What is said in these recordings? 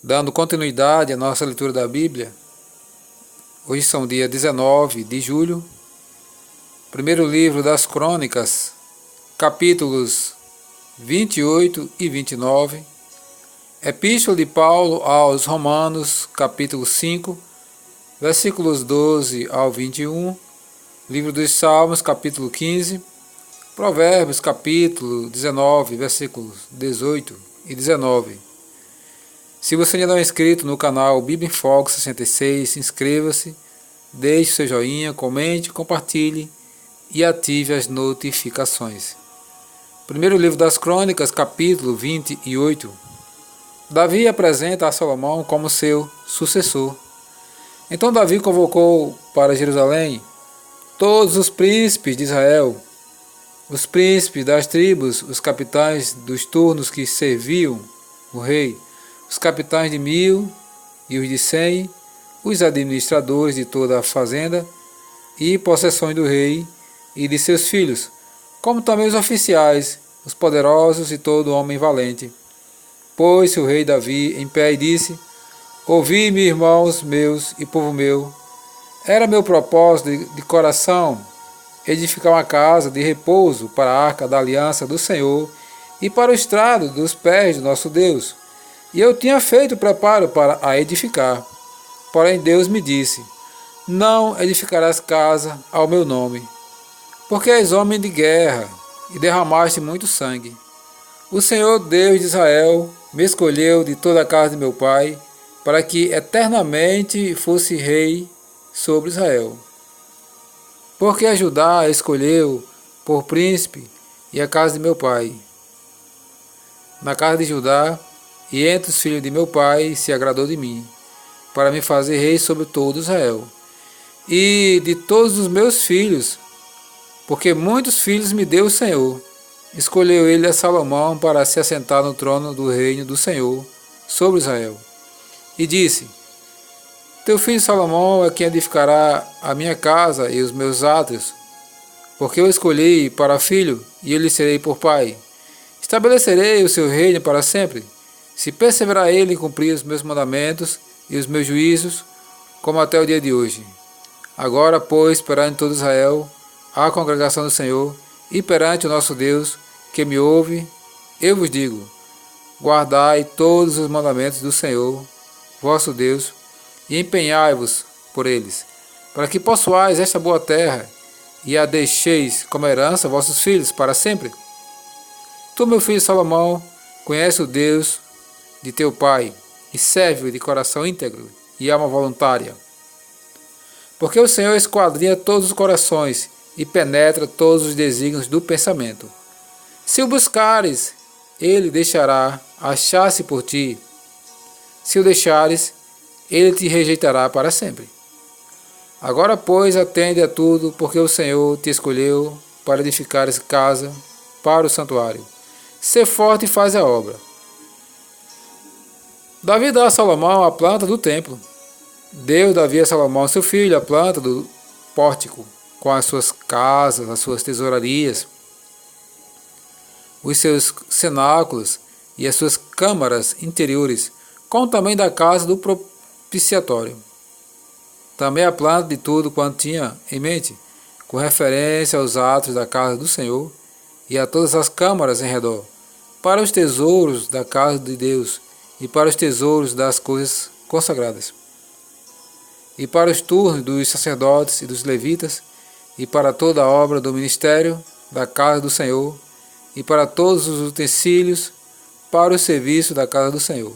Dando continuidade à nossa leitura da Bíblia, hoje são dia 19 de julho, primeiro livro das Crônicas, capítulos 28 e 29, Epístola de Paulo aos Romanos, capítulo 5, versículos 12 ao 21, livro dos Salmos, capítulo 15, Provérbios, capítulo 19, versículos 18 e 19. Se você ainda não é inscrito no canal Bíblia em Foco 66, inscreva-se, deixe seu joinha, comente, compartilhe e ative as notificações. Primeiro livro das Crônicas, capítulo 28. Davi apresenta a Salomão como seu sucessor. Então Davi convocou para Jerusalém todos os príncipes de Israel, os príncipes das tribos, os capitães dos turnos que serviam o rei, os capitães de 1000 e os de 100, os administradores de toda a fazenda e possessões do rei e de seus filhos, como também os oficiais, os poderosos e todo homem valente. Pôs-se o rei Davi em pé e disse: Ouvi-me, irmãos meus e povo meu. Era meu propósito de coração edificar uma casa de repouso para a arca da aliança do Senhor e para o estrado dos pés do nosso Deus. E eu tinha feito preparo para a edificar. Porém Deus me disse: Não edificarás casa ao meu nome, porque és homem de guerra e derramaste muito sangue. O Senhor Deus de Israel me escolheu de toda a casa de meu pai, para que eternamente fosse rei sobre Israel. Porque a Judá escolheu por príncipe e a casa de meu pai. Na casa de Judá e entre os filhos de meu pai se agradou de mim, para me fazer rei sobre todo Israel. E de todos os meus filhos, porque muitos filhos me deu o Senhor, escolheu ele a Salomão para se assentar no trono do reino do Senhor sobre Israel. E disse: Teu filho Salomão é quem edificará a minha casa e os meus átrios, porque eu escolhi para filho e eu lhe serei por pai. Estabelecerei o seu reino para sempre, se perseverar ele em cumprir os meus mandamentos e os meus juízos, como até o dia de hoje. Agora, pois, perante todo Israel, a congregação do Senhor, e perante o nosso Deus, que me ouve, eu vos digo: guardai todos os mandamentos do Senhor, vosso Deus, e empenhai-vos por eles, para que possuais esta boa terra, e a deixeis como herança a vossos filhos para sempre. Tu, meu filho Salomão, conhece o Deus de teu pai, e serve-o de coração íntegro e alma voluntária. Porque o Senhor esquadrinha todos os corações e penetra todos os desígnios do pensamento. Se o buscares, ele deixará achar-se por ti. Se o deixares, ele te rejeitará para sempre. Agora, pois, atende a tudo, porque o Senhor te escolheu para edificares casa para o santuário. Sê forte e faz a obra. Davi dá a Salomão a planta do templo. Deu Davi a Salomão, seu filho, a planta do pórtico, com as suas casas, as suas tesourarias, os seus cenáculos e as suas câmaras interiores, como também da casa do propiciatório. Também a planta de tudo quanto tinha em mente, com referência aos atos da casa do Senhor e a todas as câmaras em redor, para os tesouros da casa de Deus e para os tesouros das coisas consagradas, e para os turnos dos sacerdotes e dos levitas, e para toda a obra do ministério da casa do Senhor, e para todos os utensílios para o serviço da casa do Senhor,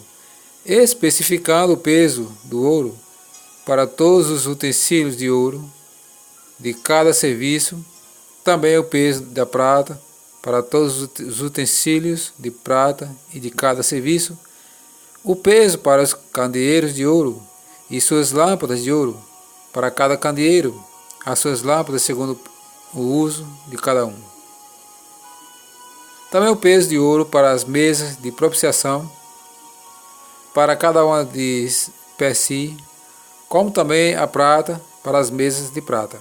especificando o peso do ouro para todos os utensílios de ouro de cada serviço, também o peso da prata para todos os utensílios de prata e de cada serviço, o peso para os candeeiros de ouro e suas lâmpadas de ouro, para cada candeeiro, as suas lâmpadas segundo o uso de cada um. Também o peso de ouro para as mesas de propiciação, para cada uma de per si, como também a prata para as mesas de prata.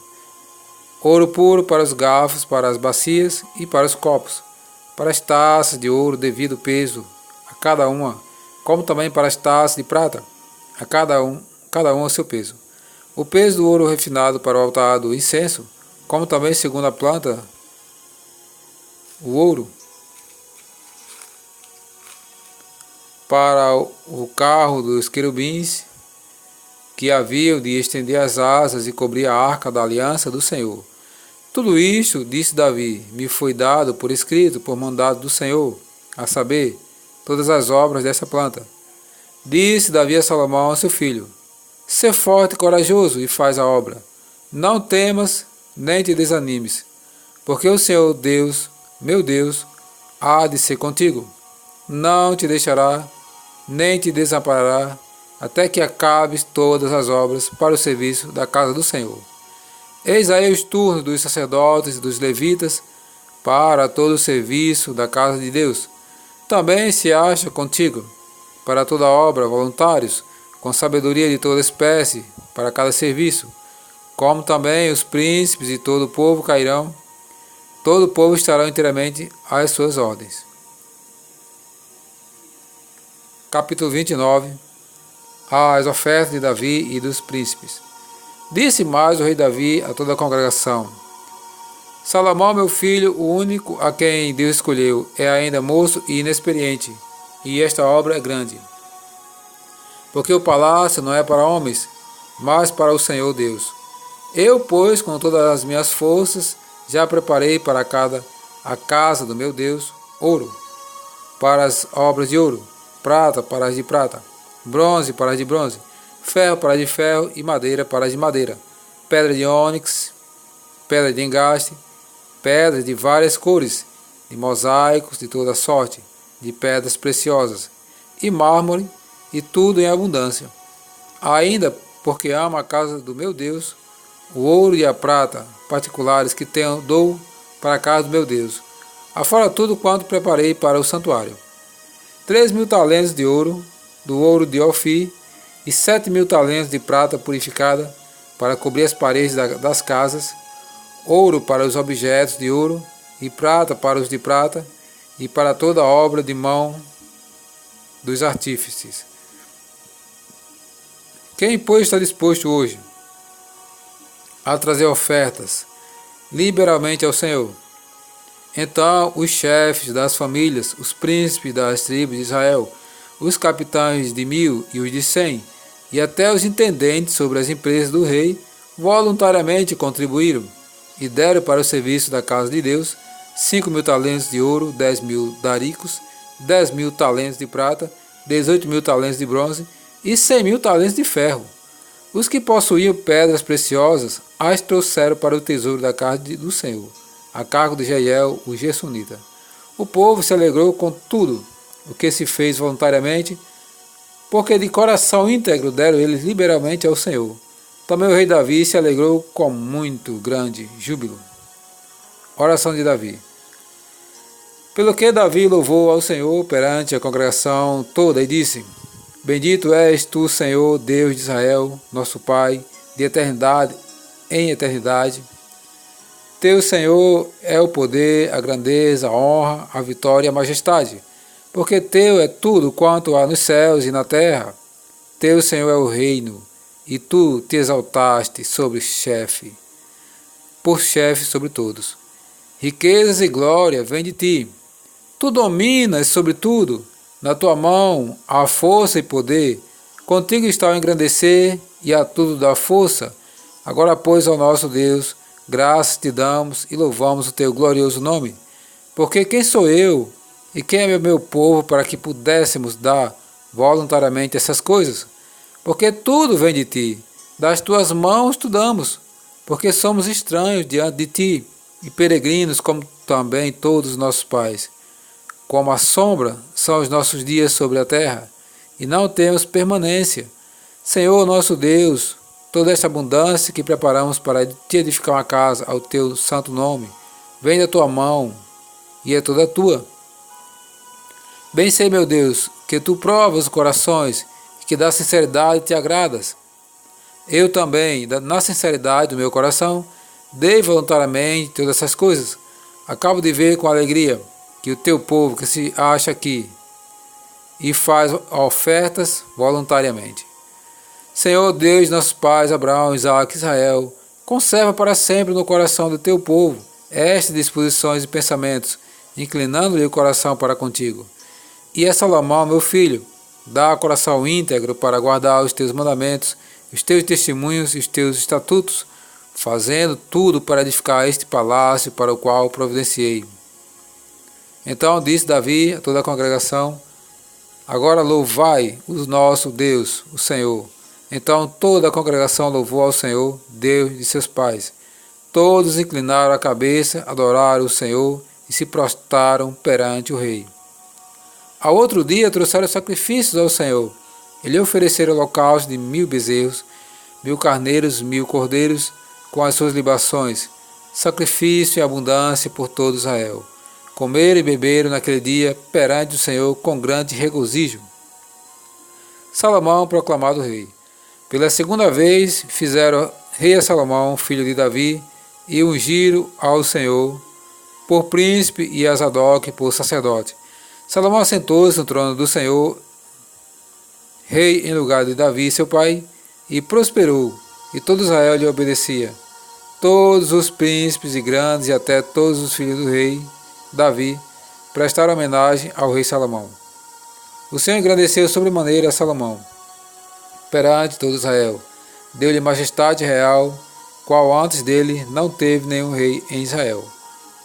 Ouro puro para os garfos, para as bacias e para os copos, para as taças de ouro devido peso a cada uma, como também para as taças de prata, a cada um a seu peso. O peso do ouro refinado para o altar do incenso, como também segundo a planta, o ouro para o carro dos querubins, que haviam de estender as asas e cobrir a arca da aliança do Senhor. Tudo isto, disse Davi, me foi dado por escrito, por mandado do Senhor, a saber, todas as obras dessa planta. Disse Davi a Salomão, seu filho, sê forte e corajoso e faz a obra. Não temas, nem te desanimes, porque o Senhor Deus, meu Deus, há de ser contigo. Não te deixará, nem te desamparará, até que acabes todas as obras para o serviço da casa do Senhor. Eis aí os turnos dos sacerdotes e dos levitas para todo o serviço da casa de Deus. Também se acha contigo, para toda obra, voluntários, com sabedoria de toda espécie, para cada serviço, como também os príncipes e todo o povo cairão, todo o povo estará inteiramente às suas ordens. Capítulo 29. As ofertas de Davi e dos príncipes. Disse mais o rei Davi a toda a congregação: Salomão, meu filho, o único a quem Deus escolheu, é ainda moço e inexperiente, e esta obra é grande. Porque o palácio não é para homens, mas para o Senhor Deus. Eu, pois, com todas as minhas forças, já preparei para a casa do meu Deus, ouro, para as obras de ouro, prata para as de prata, bronze para as de bronze, ferro para as de ferro e madeira para as de madeira, pedra de ônix, pedra de engaste, pedras de várias cores, de mosaicos de toda sorte, de pedras preciosas, e mármore, e tudo em abundância. Ainda porque amo a casa do meu Deus, o ouro e a prata particulares que tenho dou para a casa do meu Deus, afora tudo quanto preparei para o santuário. 3.000 talentos de ouro, do ouro de Ofir, e 7.000 talentos de prata purificada, para cobrir as paredes das casas, ouro para os objetos de ouro, e prata para os de prata, e para toda a obra de mão dos artífices. Quem, pois, está disposto hoje a trazer ofertas liberalmente ao Senhor? Então os chefes das famílias, os príncipes das tribos de Israel, os capitães de 1000 e os de 100, e até os intendentes sobre as empresas do rei, voluntariamente contribuíram, e deram para o serviço da casa de Deus 5.000 talentos de ouro, 10.000 daricos, 10.000 talentos de prata, 18.000 talentos de bronze, e 100.000 talentos de ferro. Os que possuíam pedras preciosas as trouxeram para o tesouro da casa do Senhor, a cargo de Jeiel, o Gersunita. O povo se alegrou com tudo o que se fez voluntariamente, porque de coração íntegro deram eles liberalmente ao Senhor. Também o rei Davi se alegrou com muito grande júbilo. Oração de Davi. Pelo que Davi louvou ao Senhor perante a congregação toda e disse: Bendito és tu, Senhor, Deus de Israel, nosso Pai, de eternidade em eternidade. Teu, Senhor, é o poder, a grandeza, a honra, a vitória e a majestade, porque teu é tudo quanto há nos céus e na terra. Teu, Senhor, é o reino, e tu te exaltaste por chefe sobre todos. Riquezas e glória vêm de ti. Tu dominas sobre tudo. Na tua mão há força e poder, contigo está o engrandecer e a tudo dá força. Agora, pois, ao nosso Deus, graças te damos e louvamos o teu glorioso nome. Porque quem sou eu e quem é meu povo para que pudéssemos dar voluntariamente essas coisas? Porque tudo vem de ti, das tuas mãos tu damos, porque somos estranhos diante de ti e peregrinos como também todos os nossos pais. Como a sombra são os nossos dias sobre a terra, e não temos permanência. Senhor nosso Deus, toda esta abundância que preparamos para te edificar uma casa ao teu santo nome, vem da tua mão, e é toda tua. Bem sei, meu Deus, que tu provas os corações, e que da sinceridade te agradas. Eu também, na sinceridade do meu coração, dei voluntariamente todas essas coisas. Acabo de ver com alegria que o teu povo que se acha aqui e faz ofertas voluntariamente. Senhor Deus de nossos pais, Abraão, Isaque e Israel, conserva para sempre no coração do teu povo estas disposições e pensamentos, inclinando-lhe o coração para contigo. E a Salomão, meu filho, dá coração íntegro para guardar os teus mandamentos, os teus testemunhos e os teus estatutos, fazendo tudo para edificar este palácio para o qual providenciei. Então disse Davi a toda a congregação: agora louvai o nosso Deus, o Senhor. Então toda a congregação louvou ao Senhor, Deus de seus pais. Todos inclinaram a cabeça, adoraram o Senhor e se prostraram perante o rei. Ao outro dia trouxeram sacrifícios ao Senhor. E lhe ofereceram holocaustos de 1000 bezerros, 1000 carneiros, 1000 cordeiros, com as suas libações, sacrifício e abundância por todo Israel. Comeram e beberam naquele dia perante o Senhor com grande regozijo. Salomão proclamado rei. Pela segunda vez fizeram rei a Salomão, filho de Davi, e ungiram ao Senhor por príncipe e a Zadok por sacerdote. Salomão assentou-se no trono do Senhor, rei em lugar de Davi, seu pai, e prosperou, e todo Israel lhe obedecia. Todos os príncipes e grandes, e até todos os filhos do rei Davi, prestaram homenagem ao rei Salomão. O Senhor engrandeceu sobremaneira a Salomão perante todo Israel. Deu-lhe majestade real, qual antes dele não teve nenhum rei em Israel.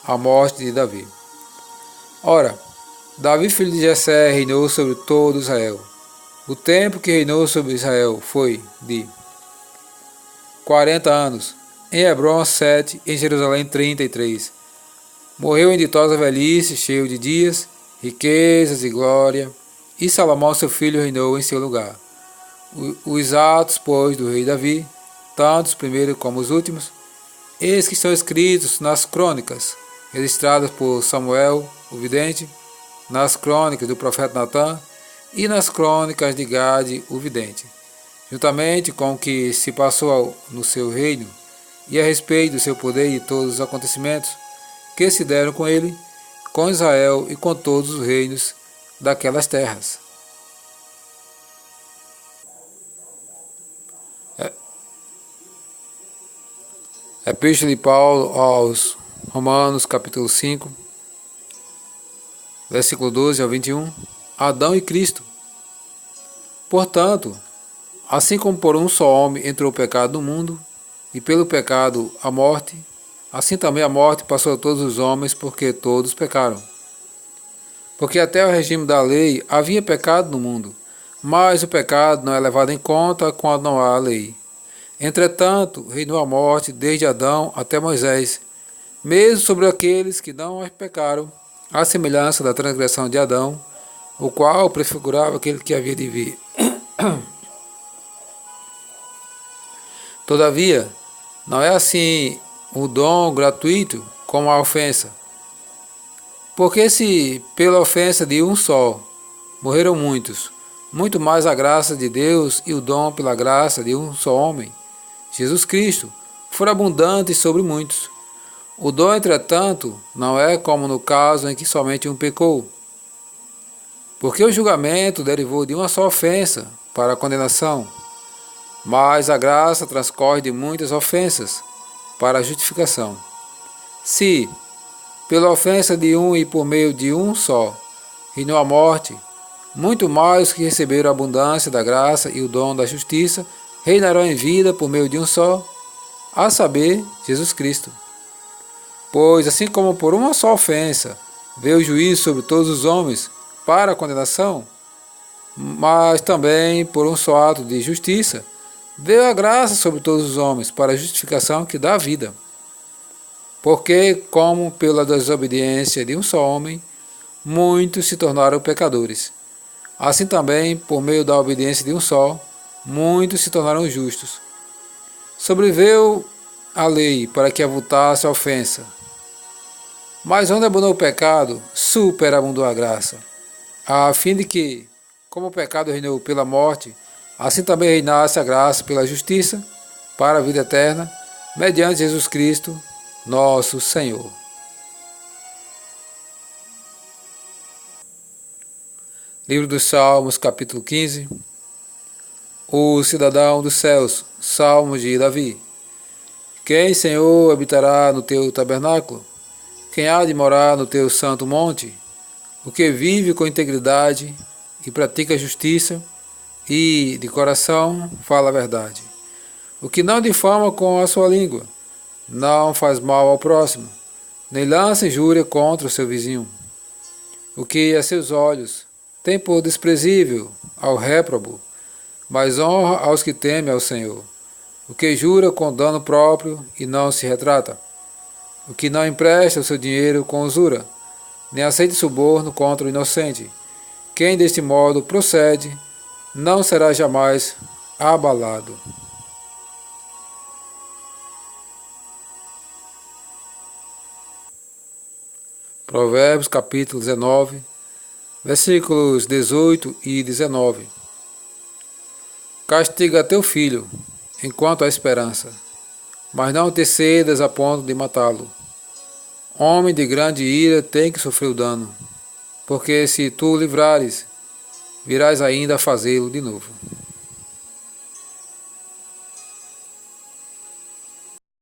A morte de Davi. Ora, Davi, filho de Jessé, reinou sobre todo Israel. O tempo que reinou sobre Israel foi de 40 anos, em Hebrom 7, em Jerusalém 33. Morreu em ditosa velhice, cheio de dias, riquezas e glória, e Salomão seu filho reinou em seu lugar. Os atos, pois, do rei Davi, tanto os primeiros como os últimos, eis que estão escritos nas crônicas, registradas por Samuel, o vidente, nas crônicas do profeta Natã e nas crônicas de Gade, o vidente, juntamente com o que se passou no seu reino e a respeito do seu poder e todos os acontecimentos que se deram com ele, com Israel e com todos os reinos daquelas terras. Epístola de Paulo aos Romanos, capítulo 5, versículo 12 ao 21. Adão e Cristo. Portanto, assim como por um só homem entrou o pecado no mundo, e pelo pecado a morte, assim também a morte passou a todos os homens, porque todos pecaram. Porque até o regime da lei havia pecado no mundo, mas o pecado não é levado em conta quando não há lei. Entretanto, reinou a morte desde Adão até Moisés, mesmo sobre aqueles que não pecaram, à semelhança da transgressão de Adão, o qual prefigurava aquele que havia de vir. Todavia, não é assim o dom gratuito como a ofensa. Porque se pela ofensa de um só morreram muitos, muito mais a graça de Deus e o dom pela graça de um só homem, Jesus Cristo, for abundante sobre muitos. O dom, entretanto, não é como no caso em que somente um pecou. Porque o julgamento derivou de uma só ofensa para a condenação, mas a graça transcorre de muitas ofensas para a justificação. Se, pela ofensa de um e por meio de um só, reinou a morte, muito mais os que receberam a abundância da graça e o dom da justiça reinarão em vida por meio de um só, a saber, Jesus Cristo. Pois, assim como por uma só ofensa veio o juízo sobre todos os homens para a condenação, mas também por um só ato de justiça veio a graça sobre todos os homens para a justificação que dá vida. Porque, como pela desobediência de um só homem, muitos se tornaram pecadores, assim também, por meio da obediência de um só, muitos se tornaram justos. Sobreveio a lei para que avultasse a ofensa. Mas onde abundou o pecado, superabundou a graça, a fim de que, como o pecado reinou pela morte, assim também reinasse a graça pela justiça, para a vida eterna, mediante Jesus Cristo, nosso Senhor. Livro dos Salmos, capítulo 15. O cidadão dos céus, Salmos de Davi. Quem, Senhor, habitará no teu tabernáculo? Quem há de morar no teu santo monte? O que vive com integridade e pratica justiça e, de coração, fala a verdade. O que não difama com a sua língua, não faz mal ao próximo, nem lança injúria contra o seu vizinho. O que a seus olhos tem por desprezível ao réprobo, mas honra aos que temem ao Senhor. O que jura com dano próprio e não se retrata. O que não empresta o seu dinheiro com usura, nem aceita suborno contra o inocente. Quem deste modo procede, não será jamais abalado. Provérbios capítulo 19, versículos 18 e 19. Castiga teu filho, enquanto há esperança, mas não te cedas a ponto de matá-lo. Homem de grande ira tem que sofrer o dano, porque se tu o livrares, virás ainda a fazê-lo de novo.